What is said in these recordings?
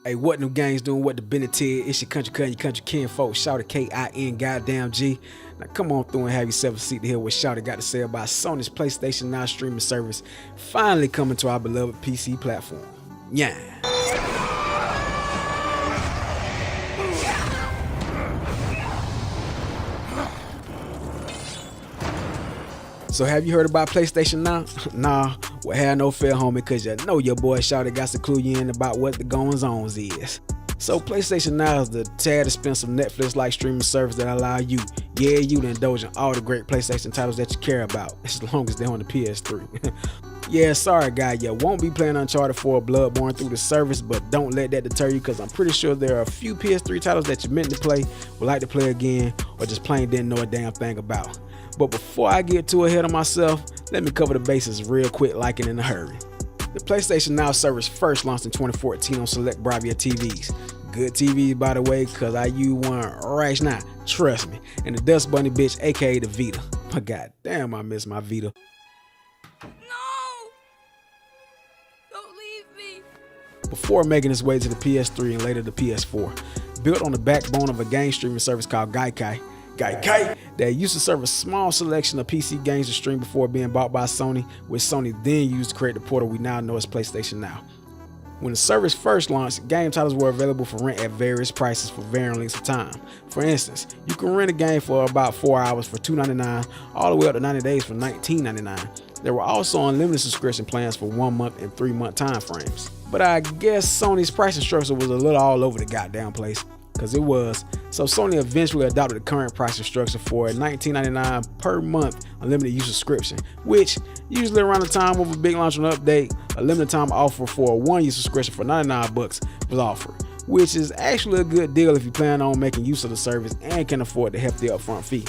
Hey, what new gangs doing? What the business is? It's your country cousin, your country kin folks. Shawty KING, goddamn G. Now come on through and have yourself a seat to hear what Shawty got to say about Sony's PlayStation Now streaming service finally coming to our beloved PC platform. Yeah. So have you heard about PlayStation Now? Nah, well have no fear, homie, cause you know your boy Shawty got to clue you in about what the goings-ons is. So PlayStation Now is the tad expensive Netflix-like streaming service that allow you to indulge in all the great PlayStation titles that you care about, as long as they're on the PS3. Yeah, sorry guy, you won't be playing Uncharted 4 Bloodborne through the service, but don't let that deter you, cause I'm pretty sure there are a few PS3 titles that you meant to play, would like to play again, or just plain didn't know a damn thing about. But before I get too ahead of myself, let me cover the bases real quick like in a hurry. The PlayStation Now service first launched in 2014 on select Bravia TVs. Good TVs, by the way, cause I use one right now, trust me. And the Dust Bunny bitch, aka the Vita. But goddamn, I miss my Vita. No! Don't leave me! Before making its way to the PS3 and later the PS4. Built on the backbone of a game streaming service called Gaikai, that used to serve a small selection of PC games to stream before being bought by Sony, which Sony then used to create the portal we now know as PlayStation Now. When the service first launched, game titles were available for rent at various prices for varying lengths of time. For instance, you can rent a game for about 4 hours for $2.99, all the way up to 90 days for $19.99. There were also unlimited subscription plans for 1 month and 3 month time frames. But I guess Sony's pricing structure was a little all over the goddamn place. Cause it was. So Sony eventually adopted the current pricing structure for a $19.99 per month unlimited use subscription, which usually around the time of a big launch and update, a limited time offer for a 1-year subscription for $99 was offered, which is actually a good deal if you plan on making use of the service and can afford the hefty upfront fee.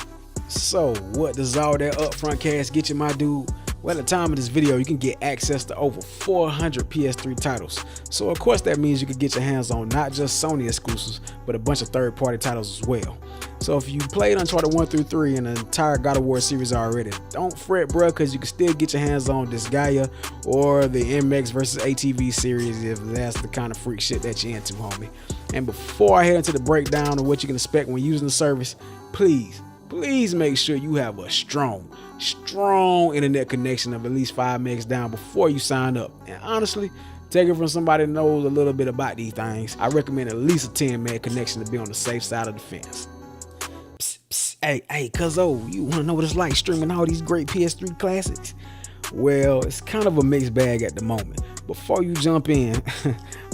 So what does all that upfront cash get you, my dude? Well, at the time of this video, you can get access to over 400 PS3 titles. So of course that means you can get your hands on not just Sony exclusives, but a bunch of third-party titles as well. So if you played Uncharted 1 through 3 and the entire God of War series already, don't fret bruh, cause you can still get your hands on Disgaea or the MX vs ATV series if that's the kind of freak shit that you're into, homie. And before I head into the breakdown of what you can expect when using the service, please make sure you have a strong internet connection of at least 5 megs down before you sign up. And honestly, take it from somebody that knows a little bit about these things. I recommend at least a 10 meg connection to be on the safe side of the fence. Hey, cuzzo, you wanna know what it's like streaming all these great PS3 classics? Well, it's kind of a mixed bag at the moment. Before you jump in,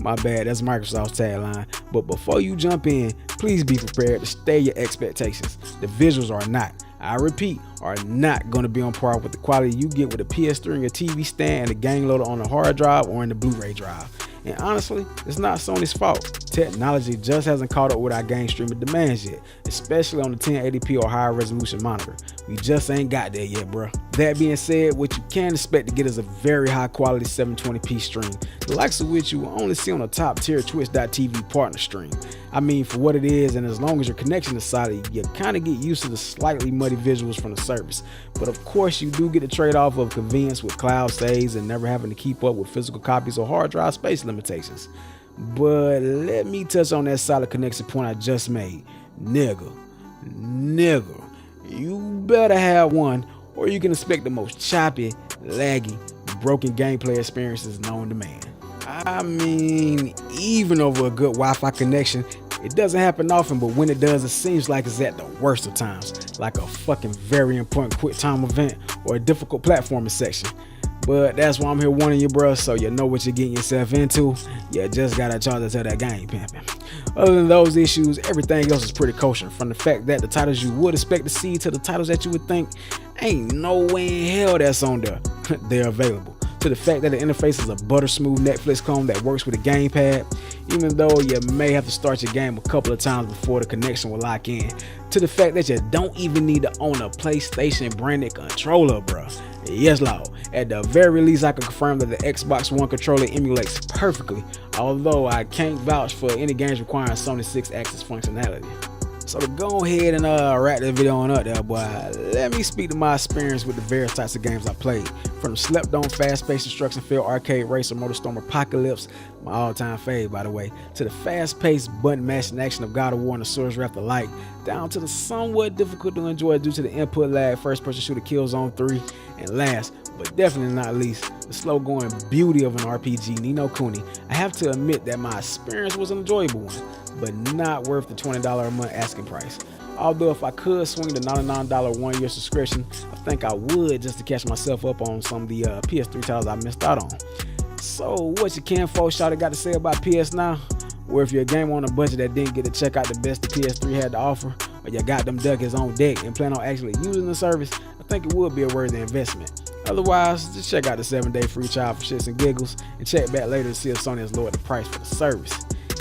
my bad, that's Microsoft's tagline, but before you jump in, please be prepared to stay your expectations. The visuals are not, I repeat, are not going to be on par with the quality you get with a PS3 and your TV stand and a game loader on the hard drive or in the Blu-ray drive. And honestly, it's not Sony's fault. Technology just hasn't caught up with our game streaming demands yet, especially on the 1080p or higher resolution monitor. We just ain't got there yet, bruh. That being said, what you can expect to get is a very high quality 720p stream, the likes of which you will only see on a top tier Twitch.tv partner stream. I mean, for what it is, and as long as your connection is solid, you kind of get used to the slightly muddy visuals from the service. But of course, you do get the trade-off of convenience with cloud saves and never having to keep up with physical copies or hard drive space limitations. But let me touch on that solid connection point I just made. Nigga, you better have one, or you can expect the most choppy, laggy, broken gameplay experiences known to man. I mean, even over a good Wi-Fi connection, it doesn't happen often, but when it does, it seems like it's at the worst of times, like a fucking very important quick time event or a difficult platforming section. But that's why I'm here warning you, bro, so you know what you're getting yourself into. You just gotta charge it to that game pimping. Other than those issues, everything else is pretty kosher. From the fact that the titles you would expect to see to the titles that you would think ain't no way in hell that's on there, they're available. To the fact that the interface is a butter smooth Netflix clone that works with a gamepad, even though you may have to start your game a couple of times before the connection will lock in. To the fact that you don't even need to own a PlayStation branded controller, bruh. Yes, Lord. At the very least, I can confirm that the Xbox One controller emulates perfectly, although I can't vouch for any games requiring Sony 6-axis functionality. So to go ahead and wrap this video on up there, boy, let me speak to my experience with the various types of games I played. From the slept-on fast-paced destruction field arcade racer MotorStorm Apocalypse, my all-time fave by the way, to the fast-paced button-mashing action of God of War and the Swords Wrath alike, down to the somewhat difficult to enjoy due to the input lag first-person shooter Killzone 3, and last but definitely not least, the slow-going beauty of an RPG, Ni no Kuni. I have to admit that my experience was an enjoyable one, but not worth the $20 a month asking price. Although if I could swing the $99 one-year subscription, I think I would, just to catch myself up on some of the PS3 titles I missed out on. So what your kinfolk Shawty got to say about PS Now? Or if you're a gamer on a budget that didn't get to check out the best the PS3 had to offer, or you got them duckies on deck and plan on actually using the service, I think it would be a worthy investment. Otherwise, just check out the 7-day free trial for shits and giggles, and check back later to see if Sony has lowered the price for the service.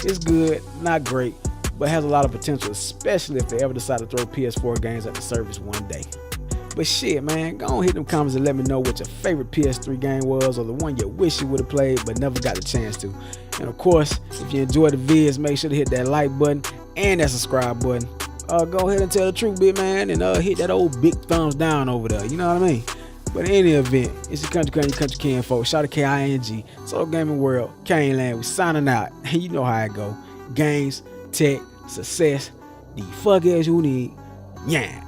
It's good, not great, but has a lot of potential, especially if they ever decide to throw PS4 games at the service one day. But shit, man, go on hit them comments and let me know what your favorite PS3 game was, or the one you wish you would have played but never got the chance to. And of course, if you enjoyed the vids, make sure to hit that like button and that subscribe button. Go ahead and tell the truth, big man, and hit that old big thumbs down over there, you know what I mean? But in any event, it's your country kinfolk, Shawty KING, Soto Gaming World, Kane Land. We signing out, and you know how it go. Games, tech, success, the fuck else you need. Yeah.